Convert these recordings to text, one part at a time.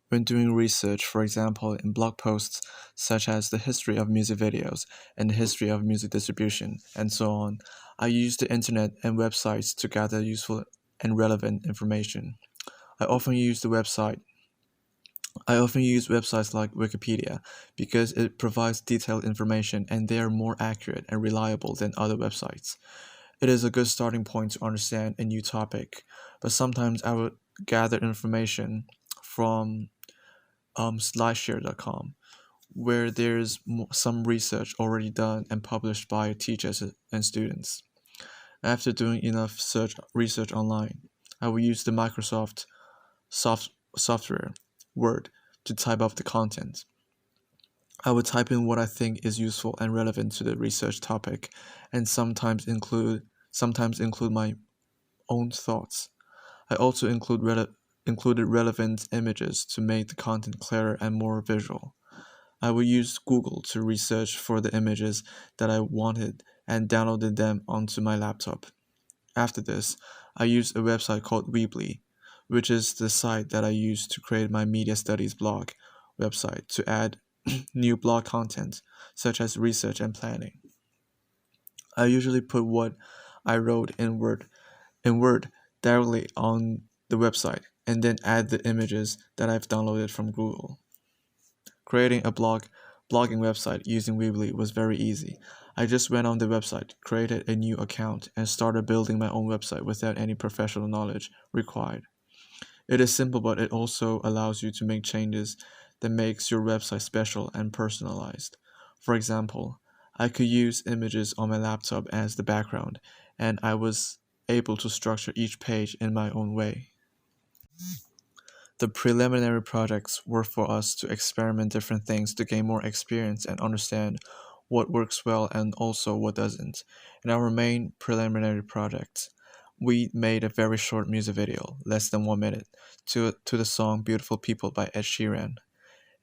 When doing research, for example, in blog posts such as the history of music videos and the history of music distribution, and so on, I use the internet and websites to gather useful and relevant information. I often use the website I often use websites like Wikipedia because it provides detailed information and they are more accurate and reliable than other websites. It is a good starting point to understand a new topic, but sometimes I would gather information from slideshare.com where there's some research already done and published by teachers and students. After doing enough research online, I will use the Microsoft software Word to type up the content. I would type in what I think is useful and relevant to the research topic, and sometimes include my own thoughts. I also included relevant images to make the content clearer and more visual. I would use Google to research for the images that I wanted and downloaded them onto my laptop. After this, I used a website called Weebly, which is the site that I use to create my media studies blog website to add new blog content, such as research and planning. I usually put what I wrote in Word directly on the website and then add the images that I've downloaded from Google. Creating a blogging website using Weebly was very easy. I just went on the website, created a new account, and started building my own website without any professional knowledge required. It is simple, but it also allows you to make changes that makes your website special and personalized. For example, I could use images on my laptop as the background, and I was able to structure each page in my own way. The preliminary projects were for us to experiment different things to gain more experience and understand what works well and also what doesn't. In our main preliminary project, we made a very short music video, less than 1 minute, to the song Beautiful People by Ed Sheeran.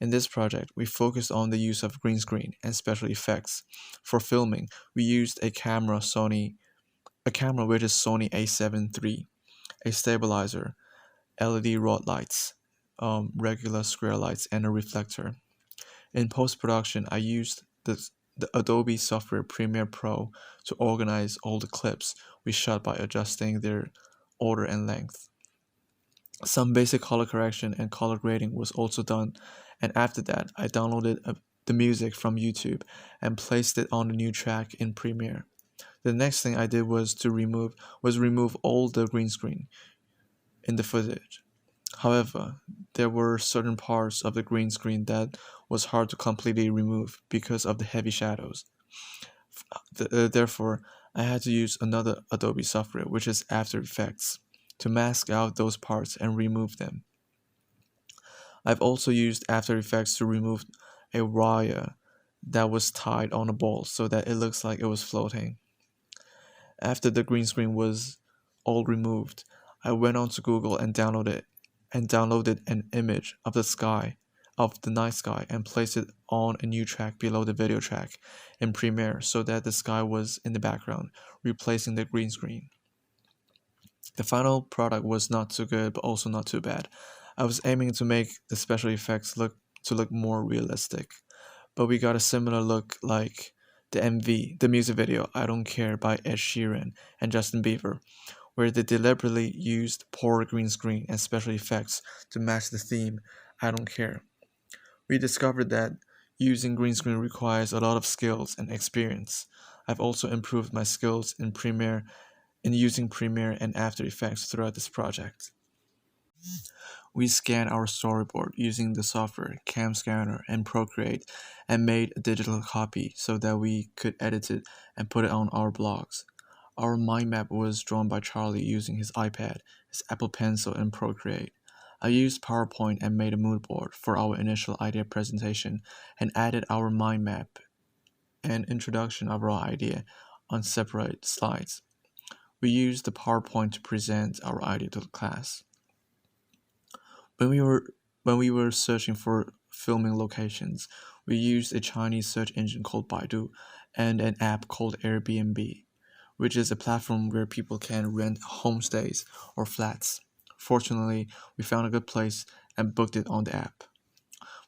In this project, we focused on the use of green screen and special effects. For filming, we used a camera which is Sony A7 III, a stabilizer, LED rod lights, regular square lights, and a reflector. In post-production, I used the Adobe software Premiere Pro to organize all the clips we shot by adjusting their order and length. Some basic color correction and color grading was also done, and after that, I downloaded the music from YouTube and placed it on a new track in Premiere. The next thing I did was remove all the green screen in the footage. However, there were certain parts of the green screen that was hard to completely remove because of the heavy shadows. Therefore, I had to use another Adobe software, which is After Effects, to mask out those parts and remove them. I've also used After Effects to remove a wire that was tied on a ball so that it looks like it was floating. After the green screen was all removed, I went on to Google and downloaded an image of the night sky, and placed it on a new track below the video track in Premiere so that the sky was in the background, replacing the green screen. The final product was not too good, but also not too bad. I was aiming to make the special effects look more realistic, but we got a similar look like the music video I Don't Care by Ed Sheeran and Justin Bieber, where they deliberately used poor green screen and special effects to match the theme I Don't Care. We discovered that using green screen requires a lot of skills and experience. I've also improved my skills in using Premiere and After Effects throughout this project. We scanned our storyboard using the software Cam Scanner and Procreate and made a digital copy so that we could edit it and put it on our blogs. Our mind map was drawn by Charlie using his iPad, his Apple Pencil, and Procreate. I used PowerPoint and made a mood board for our initial idea presentation and added our mind map and introduction of our idea on separate slides. We used the PowerPoint to present our idea to the class. When we were when we were searching for filming locations, we used a Chinese search engine called Baidu and an app called Airbnb, which is a platform where people can rent homestays or flats. Fortunately, we found a good place and booked it on the app.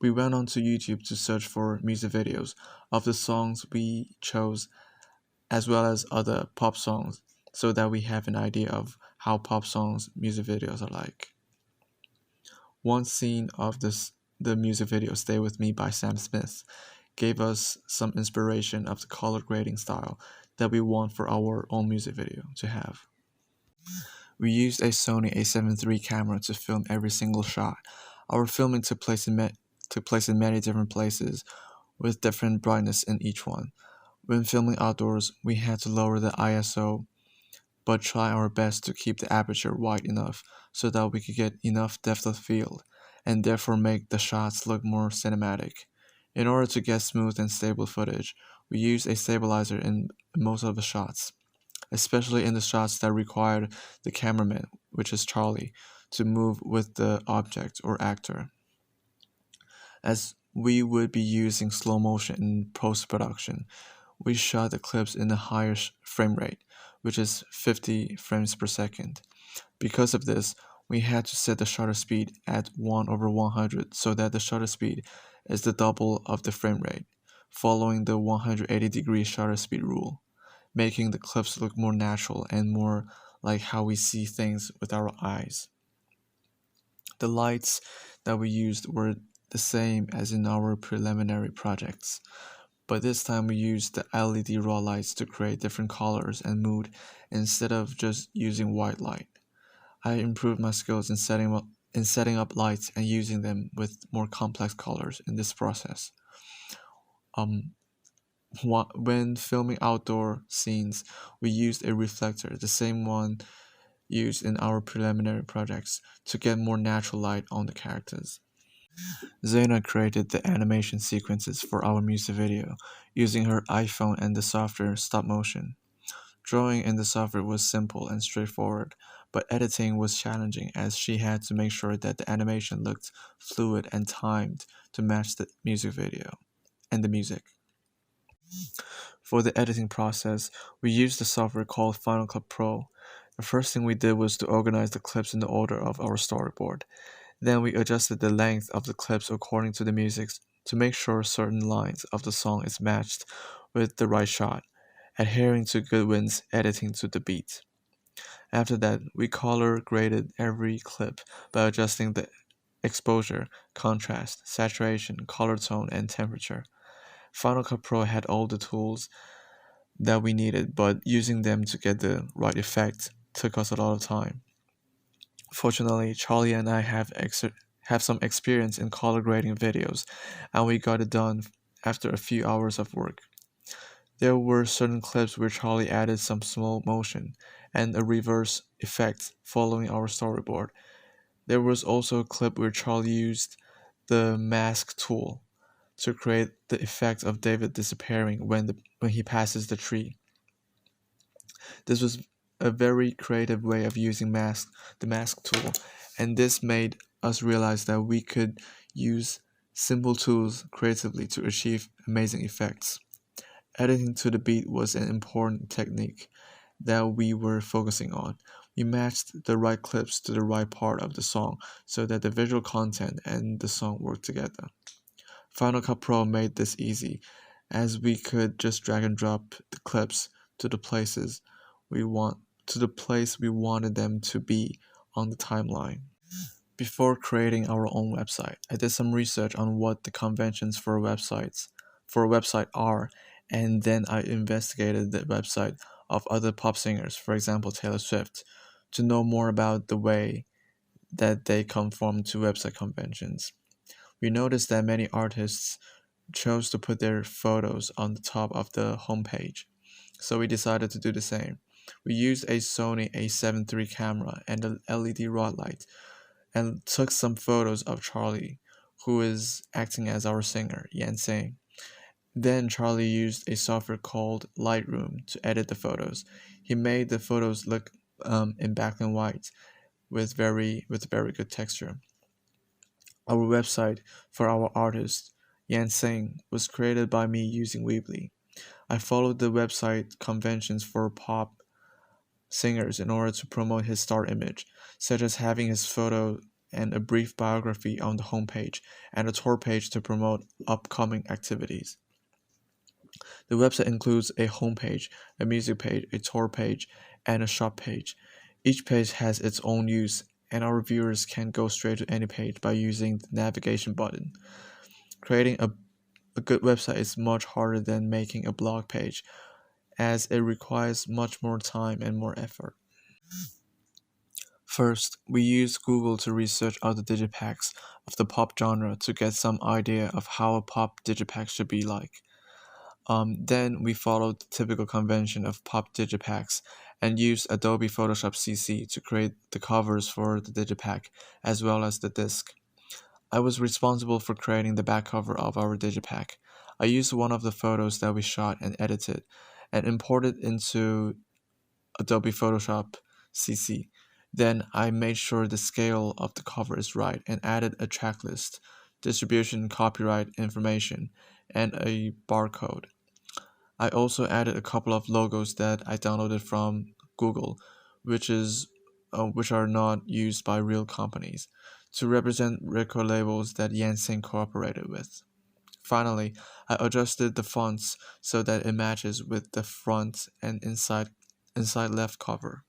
We went onto YouTube to search for music videos of the songs we chose as well as other pop songs so that we have an idea of how pop songs music videos are like. One scene of the music video Stay With Me by Sam Smith gave us some inspiration of the color grading style that we want for our own music video to have. We used a Sony A7 III camera to film every single shot. Our filming took place in many different places with different brightness in each one. When filming outdoors, we had to lower the ISO but try our best to keep the aperture wide enough so that we could get enough depth of field and therefore make the shots look more cinematic. In order to get smooth and stable footage, we used a stabilizer in most of the shots, especially in the shots that required the cameraman, which is Charlie, to move with the object or actor. As we would be using slow motion in post production, we shot the clips in a higher frame rate, which is 50 frames per second. Because of this, we had to set the shutter speed at 1/100 so that the shutter speed is the double of the frame rate, following the 180-degree shutter speed rule, making the clips look more natural and more like how we see things with our eyes. The lights that we used were the same as in our preliminary projects, but this time we used the LED raw lights to create different colors and mood instead of just using white light. I improved my skills in setting up lights and using them with more complex colors in this process. Um, when filming outdoor scenes, we used a reflector, the same one used in our preliminary projects, to get more natural light on the characters. Zaina created the animation sequences for our music video using her iPhone and the software Stop Motion. Drawing in the software was simple and straightforward, but editing was challenging as she had to make sure that the animation looked fluid and timed to match the music video and the music. For the editing process, we used the software called Final Cut Pro. The first thing we did was to organize the clips in the order of our storyboard. Then we adjusted the length of the clips according to the music to make sure certain lines of the song is matched with the right shot, adhering to Goodwin's editing to the beat. After that, we color graded every clip by adjusting the exposure, contrast, saturation, color tone, and temperature. Final Cut Pro had all the tools that we needed, but using them to get the right effect took us a lot of time. Fortunately, Charlie and I have some experience in color grading videos, and we got it done after a few hours of work. There were certain clips where Charlie added some slow motion and a reverse effect following our storyboard. There was also a clip where Charlie used the mask tool to create the effect of David disappearing when he passes the tree. This was a very creative way of using the mask tool, and this made us realize that we could use simple tools creatively to achieve amazing effects. Editing to the beat was an important technique that we were focusing on. We matched the right clips to the right part of the song so that the visual content and the song worked together. Final Cut Pro made this easy, as we could just drag and drop the clips to the places we want to the place we wanted them to be on the timeline. Before creating our own website, I did some research on what the conventions for a website are, and then I investigated the website of other pop singers, for example Taylor Swift, to know more about the way that they conform to website conventions. We noticed that many artists chose to put their photos on the top of the homepage, so we decided to do the same. We used a Sony A7 III camera and an LED rod light and took some photos of Charlie, who is acting as our singer, Yan Sing. Then Charlie used a software called Lightroom to edit the photos. He made the photos look in black and white with very good texture. Our website for our artist, Yan Sing, was created by me using Weebly. I followed the website conventions for pop singers in order to promote his star image, such as having his photo and a brief biography on the homepage, and a tour page to promote upcoming activities. The website includes a homepage, a music page, a tour page, and a shop page. Each page has its own use, and our viewers can go straight to any page by using the navigation button. Creating a good website is much harder than making a blog page, as it requires much more time and more effort. First, we use Google to research other digipacks of the pop genre to get some idea of how a pop digipack should be like. Then we followed the typical convention of pop digipacks and used Adobe Photoshop CC to create the covers for the digipack as well as the disc. I was responsible for creating the back cover of our digipack. I used one of the photos that we shot and edited and imported into Adobe Photoshop CC. Then I made sure the scale of the cover is right and added a checklist, distribution copyright information, and a barcode. I also added a couple of logos that I downloaded from Google, which are not used by real companies, to represent record labels that Yansing cooperated with. Finally, I adjusted the fonts so that it matches with the front and inside left cover.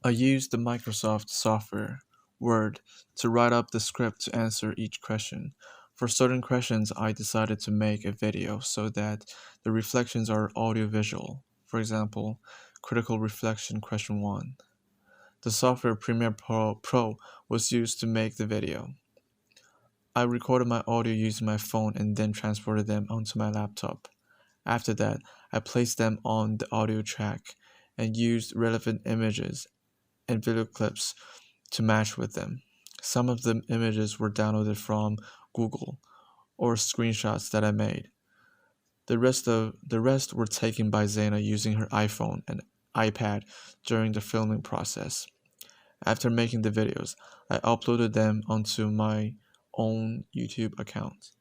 I used the Microsoft software, Word, to write up the script to answer each question. For certain questions, I decided to make a video so that the reflections are audiovisual. For example, critical reflection question 1. The software Premiere Pro was used to make the video. I recorded my audio using my phone and then transported them onto my laptop. After that, I placed them on the audio track and used relevant images and video clips to match with them. Some of the images were downloaded from Google or screenshots that I made. The rest were taken by Zaina using her iPhone and iPad during the filming process. After making the videos, I uploaded them onto my own YouTube account.